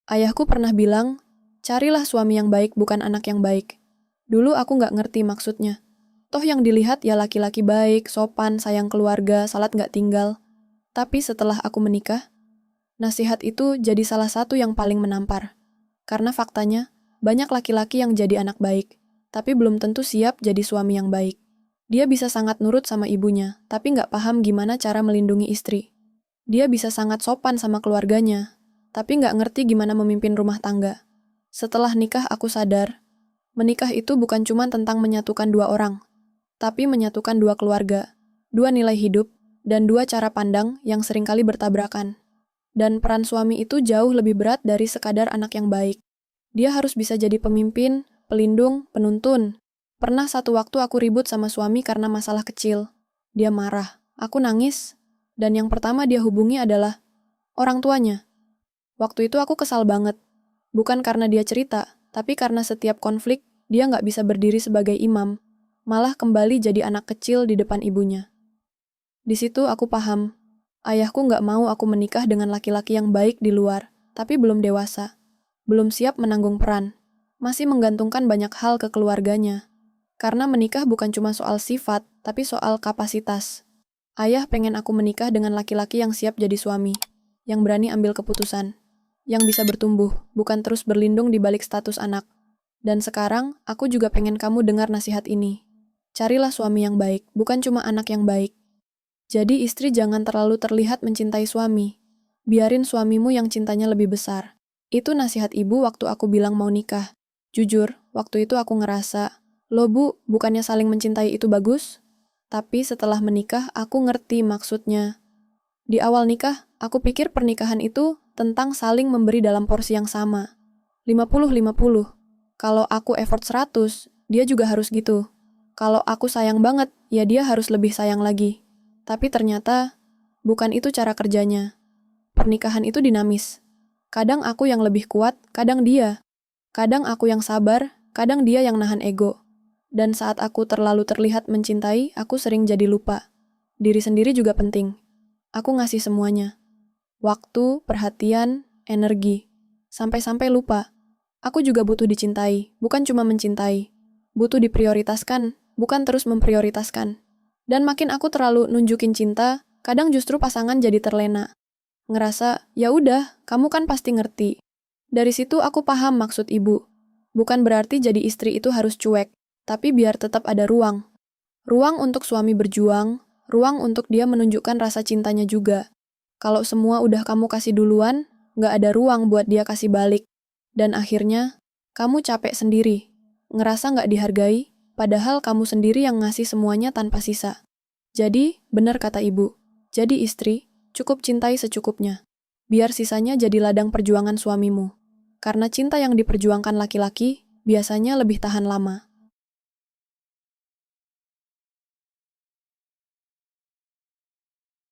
Ayahku pernah bilang, carilah suami yang baik bukan anak yang baik. Dulu aku nggak ngerti maksudnya. Toh yang dilihat ya laki-laki baik, sopan, sayang keluarga, salat nggak tinggal. Tapi setelah aku menikah, nasihat itu jadi salah satu yang paling menampar. Karena faktanya, banyak laki-laki yang jadi anak baik, tapi belum tentu siap jadi suami yang baik. Dia bisa sangat nurut sama ibunya, tapi nggak paham gimana cara melindungi istri. Dia bisa sangat sopan sama keluarganya, tapi nggak ngerti gimana memimpin rumah tangga. Setelah nikah aku sadar, menikah itu bukan cuma tentang menyatukan dua orang, tapi menyatukan dua keluarga, dua nilai hidup, dan dua cara pandang yang seringkali bertabrakan. Dan peran suami itu jauh lebih berat dari sekadar anak yang baik. Dia harus bisa jadi pemimpin, pelindung, penuntun. Pernah satu waktu aku ribut sama suami karena masalah kecil. Dia marah, aku nangis, dan yang pertama dia hubungi adalah orang tuanya. Waktu itu aku kesal banget. Bukan karena dia cerita, tapi karena setiap konflik, dia nggak bisa berdiri sebagai imam, malah kembali jadi anak kecil di depan ibunya. Di situ aku paham, ayahku nggak mau aku menikah dengan laki-laki yang baik di luar, tapi belum dewasa. Belum siap menanggung peran. Masih menggantungkan banyak hal ke keluarganya. Karena menikah bukan cuma soal sifat, tapi soal kapasitas. Ayah pengen aku menikah dengan laki-laki yang siap jadi suami, yang berani ambil keputusan, yang bisa bertumbuh, bukan terus berlindung di balik status anak. Dan sekarang, aku juga pengen kamu dengar nasihat ini. Carilah suami yang baik, bukan cuma anak yang baik. Jadi istri jangan terlalu terlihat mencintai suami. Biarin suamimu yang cintanya lebih besar. Itu nasihat ibu waktu aku bilang mau nikah. Jujur, waktu itu aku ngerasa, loh bu, bukannya saling mencintai itu bagus? Tapi setelah menikah, aku ngerti maksudnya. Di awal nikah, aku pikir pernikahan itu tentang saling memberi dalam porsi yang sama. 50-50. Kalau aku effort 100, dia juga harus gitu. Kalau aku sayang banget, ya dia harus lebih sayang lagi. Tapi ternyata, bukan itu cara kerjanya. Pernikahan itu dinamis. Kadang aku yang lebih kuat, kadang dia. Kadang aku yang sabar, kadang dia yang nahan ego. Dan saat aku terlalu terlihat mencintai, aku sering jadi lupa. Diri sendiri juga penting. Aku ngasih semuanya. Waktu, perhatian, energi. Sampai-sampai lupa. Aku juga butuh dicintai, bukan cuma mencintai. Butuh diprioritaskan, bukan terus memprioritaskan. Dan makin aku terlalu nunjukin cinta, kadang justru pasangan jadi terlena. Ngerasa, ya udah, kamu kan pasti ngerti. Dari situ aku paham maksud ibu. Bukan berarti jadi istri itu harus cuek, tapi biar tetap ada ruang. Ruang untuk suami berjuang, ruang untuk dia menunjukkan rasa cintanya juga. Kalau semua udah kamu kasih duluan, nggak ada ruang buat dia kasih balik. Dan akhirnya, kamu capek sendiri. Ngerasa nggak dihargai, padahal kamu sendiri yang ngasih semuanya tanpa sisa. Jadi, benar kata ibu, jadi istri, cukup cintai secukupnya. Biar sisanya jadi ladang perjuangan suamimu. Karena cinta yang diperjuangkan laki-laki, biasanya lebih tahan lama.